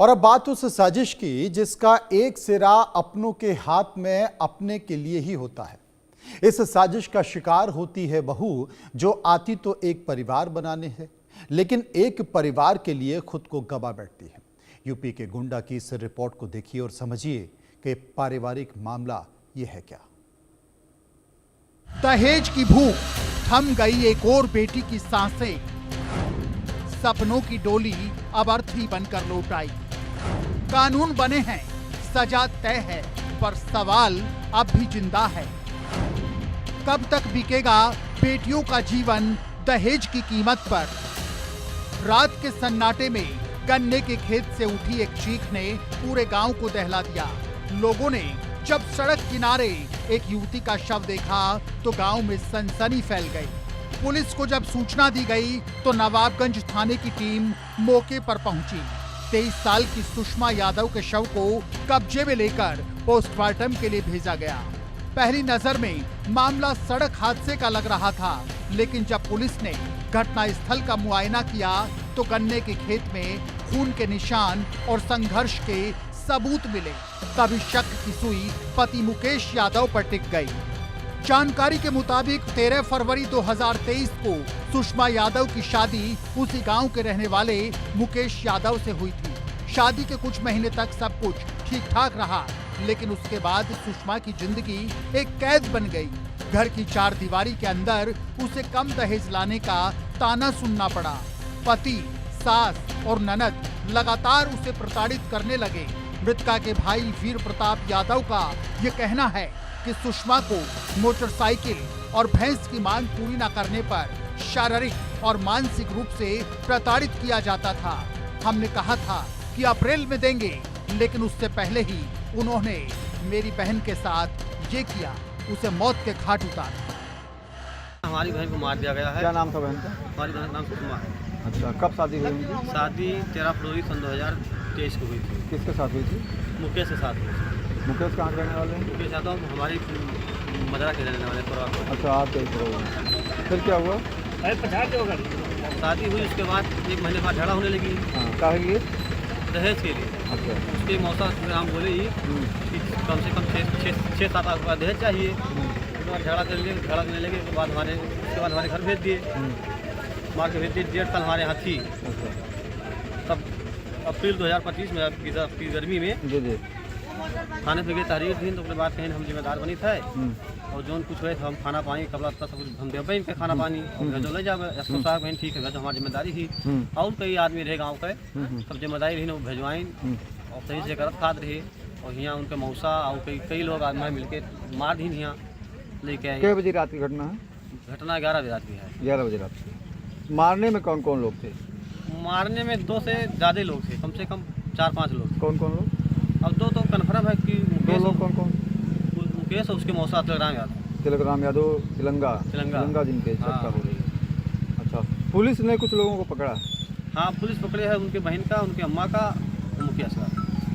और अब बात उस साजिश की जिसका एक सिरा अपनों के हाथ में अपने के लिए ही होता है। इस साजिश का शिकार होती है बहू, जो आती तो एक परिवार बनाने है, लेकिन एक परिवार के लिए खुद को गवा बैठती है। यूपी के गोंडा की इस रिपोर्ट को देखिए और समझिए कि पारिवारिक मामला यह है क्या। दहेज की भूख थम गई एक और बेटी की सांसें, सपनों की डोली अब अर्थी बनकर लौट आई। कानून बने हैं, सजा तय है, पर सवाल अब भी जिंदा है। कब तक बिकेगा बेटियों का जीवन दहेज की कीमत पर? रात के सन्नाटे में गन्ने के खेत से उठी एक चीख ने पूरे गांव को दहला दिया। लोगों ने जब सड़क किनारे एक युवती का शव देखा तो गांव में सनसनी फैल गई। पुलिस को जब सूचना दी गई तो नवाबगंज थाने की टीम मौके पर पहुंची। 23 साल की सुषमा यादव के शव को कब्जे में लेकर पोस्टमार्टम के लिए भेजा गया। पहली नजर में मामला सड़क हादसे का लग रहा था, लेकिन जब पुलिस ने घटनास्थल का मुआयना किया तो गन्ने के खेत में खून के निशान और संघर्ष के सबूत मिले। तभी शक की सुई पति मुकेश यादव पर टिक गई। जानकारी के मुताबिक 13 फरवरी 2023 को सुषमा यादव की शादी उसी गांव के रहने वाले मुकेश यादव से हुई थी। शादी के कुछ महीने तक सब कुछ ठीक ठाक रहा, लेकिन उसके बाद सुषमा की जिंदगी एक कैद बन गई। घर की चार दीवारी के अंदर उसे कम दहेज लाने का ताना सुनना पड़ा। पति, सास और ननद लगातार उसे प्रताड़ित करने लगे। मृतका के भाई वीर प्रताप यादव का ये कहना है कि सुषमा को मोटरसाइकिल और भैंस की मांग पूरी न करने पर शारीरिक और मानसिक रूप से प्रताड़ित किया जाता था। हमने कहा था कि अप्रैल में देंगे, लेकिन उससे पहले ही उन्होंने मेरी बहन के साथ ये किया, उसे मौत के घाट उतारा। हमारी बहन को मार दिया गया है। क्या नाम था बहन का? हमारी बहन का नाम सुषमा है। अच्छा, कब शादी हुई उनकी? शादी 13 फरवरी सन 2023 को हुई थी। किसके साथ हुई थी? मुकेश के साथ हुई थी। मुकेश कहाँ के रहने वाले हैं? मुकेश यादव हमारी मदरा के रहने वाले परिवार। अच्छा, आप कैसे? फिर क्या हुआ? शादी हुई, उसके बाद 1 महीने बाद झगड़ा होने लगी। हाँ, काहे लिए? दहेज के लिए। अच्छा। उसके मौसा हम बोले ही कि कम से कम 6-7 लाख रुपया दहेज चाहिए। उसके बाद झगड़ा करने लगे। उसके बाद हमारे घर भेज दिए। मार के भेज दिए। 1.5 साल हमारे यहाँ थी। तब अप्रैल 2025 में की गर्मी में जी थाने पे गए, तहरीर दी। तो अपने बात कहीं हम जिम्मेदार बनी थे और जो कुछ हुए हम खाना पानी कपड़ा सब कुछ हम देवे इनके खाना पानी और भेजो ले जावे। एसपी साहब बहन ठीक है, भेजो, हमारी जिम्मेदारी थी। और कई आदमी रहे गाँव के, सब जिम्मेदारी रही, वो भेजवाइन और सही से करत खाद रहे। और यहाँ उनके मौसा और कई लोग आदमी मिलके मार दी। यहाँ लेके आए। कितने बजे रात की घटना है? घटना 11 बजे रात की है। 11 बजे रात की। मारने में कौन कौन लोग थे? मारने में 2 से ज़्यादा लोग थे, कम से कम 4-5 लोग। कौन कौन लोग? अब 2 तो कन्फर्म है कि 2 लोग कौन कौन? मुकेश और उसके मौसा तिलकराम यादव। तिलकराम यादव, तिलंगा जिनके चर्चा हो रही है। अच्छा, पुलिस ने कुछ लोगों को पकड़ा? हाँ, पुलिस पकड़े है, उनके बहन का, उनके अम्मा का, मुकेश का।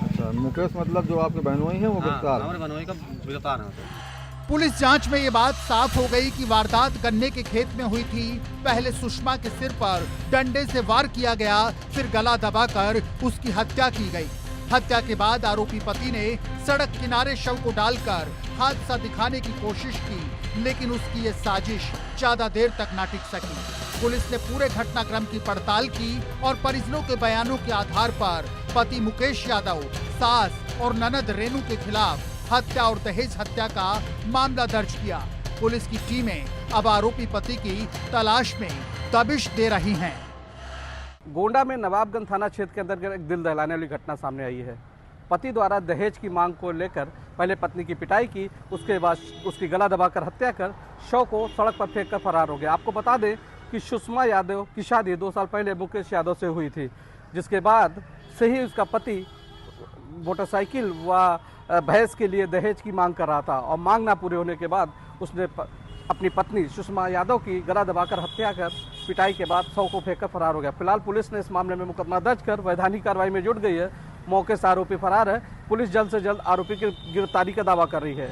अच्छा, मुकेश मतलब जो आपके बहनोई हैं वो गिरफ्तार? हमारे बहनोई का गिरफ्तार है। पुलिस जांच में ये बात साफ हो गई कि वारदात गन्ने के खेत में हुई थी। पहले सुषमा के सिर पर डंडे से वार किया गया, फिर गला दबाकर उसकी हत्या की गई। हत्या के बाद आरोपी पति ने सड़क किनारे शव को डालकर हादसा दिखाने की कोशिश की, लेकिन उसकी ये साजिश ज्यादा देर तक ना टिक सकी। पुलिस ने पूरे घटनाक्रम की पड़ताल की और परिजनों के बयानों के आधार पर पति मुकेश यादव, सास और ननद रेनू के खिलाफ हत्या और दहेज हत्या का मामला दर्ज किया। पुलिस की टीमें अब आरोपी पति की तलाश में दबिश दे रही हैं। गोंडा में नवाबगंज थाना क्षेत्र के अंदर एक दिल दहलाने वाली घटना सामने आई है। पति द्वारा दहेज की मांग को लेकर पहले पत्नी की पिटाई की, उसके बाद उसकी गला दबाकर हत्या कर शव को सड़क पर फेंक कर फरार हो गया। आपको बता दें कि सुषमा यादव की शादी 2 साल पहले मुकेश यादव से हुई थी, जिसके बाद से ही उसका पति मोटरसाइकिल व भैंस के लिए दहेज की मांग कर रहा था और मांग ना पूरे होने के बाद उसने अपनी पत्नी सुषमा यादव की गला दबाकर हत्या कर पिटाई के बाद शव को फेंककर फरार हो गया। फिलहाल पुलिस ने इस मामले में मुकदमा दर्ज कर वैधानिक कार्रवाई में जुट गई है। मौके से आरोपी फरार है। पुलिस जल्द से जल्द आरोपी की गिरफ्तारी का दावा कर रही है।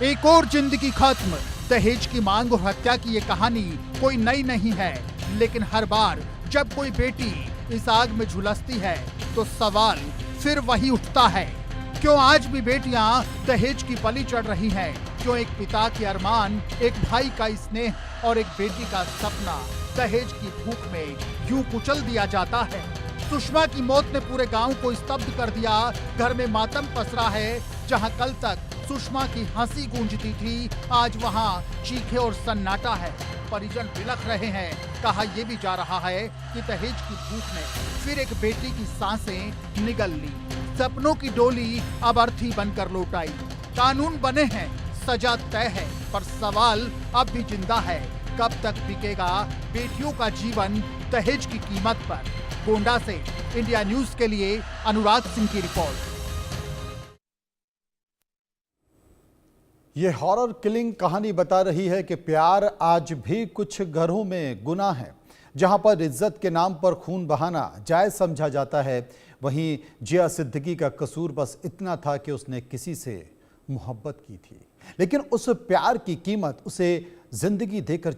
एक और जिंदगी खत्म। दहेज की मांग और हत्या की ये कहानी कोई नई नहीं है, लेकिन हर बार जब कोई बेटी इस आग में झुलसती है तो तो सवाल फिर वही उठता है, क्यों आज भी बेटियां दहेज की बलि चढ़ रही हैं? क्यों एक पिता के अरमान, एक भाई का स्नेह और एक बेटी का सपना दहेज की भूख में यूं कुचल दिया जाता है? सुषमा की मौत ने पूरे गांव को स्तब्ध कर दिया। घर में मातम पसरा है। जहां कल तक सुषमा की हंसी गूंजती थी, आज वहां चीखे और सन्नाटा है। परिजन बिलख रहे हैं। कहा यह भी जा रहा है कि दहेज की भूख ने फिर एक बेटी की सांसें निगल ली। सपनों की डोली अब अर्थी बनकर लौट आई। कानून बने हैं, सजा तय है, पर सवाल अब भी जिंदा है, कब तक बिकेगा बेटियों का जीवन दहेज की कीमत पर? गोंडा से इंडिया न्यूज के लिए अनुराग सिंह की रिपोर्ट। ये हॉरर किलिंग कहानी बता रही है कि प्यार आज भी कुछ घरों में गुनाह है। जहां पर इज्जत के नाम पर खून बहाना जायज समझा जाता है, वहीं जिया सिद्दीकी का कसूर बस इतना था कि उसने किसी से मोहब्बत की थी, लेकिन उस प्यार की कीमत उसे जिंदगी देकर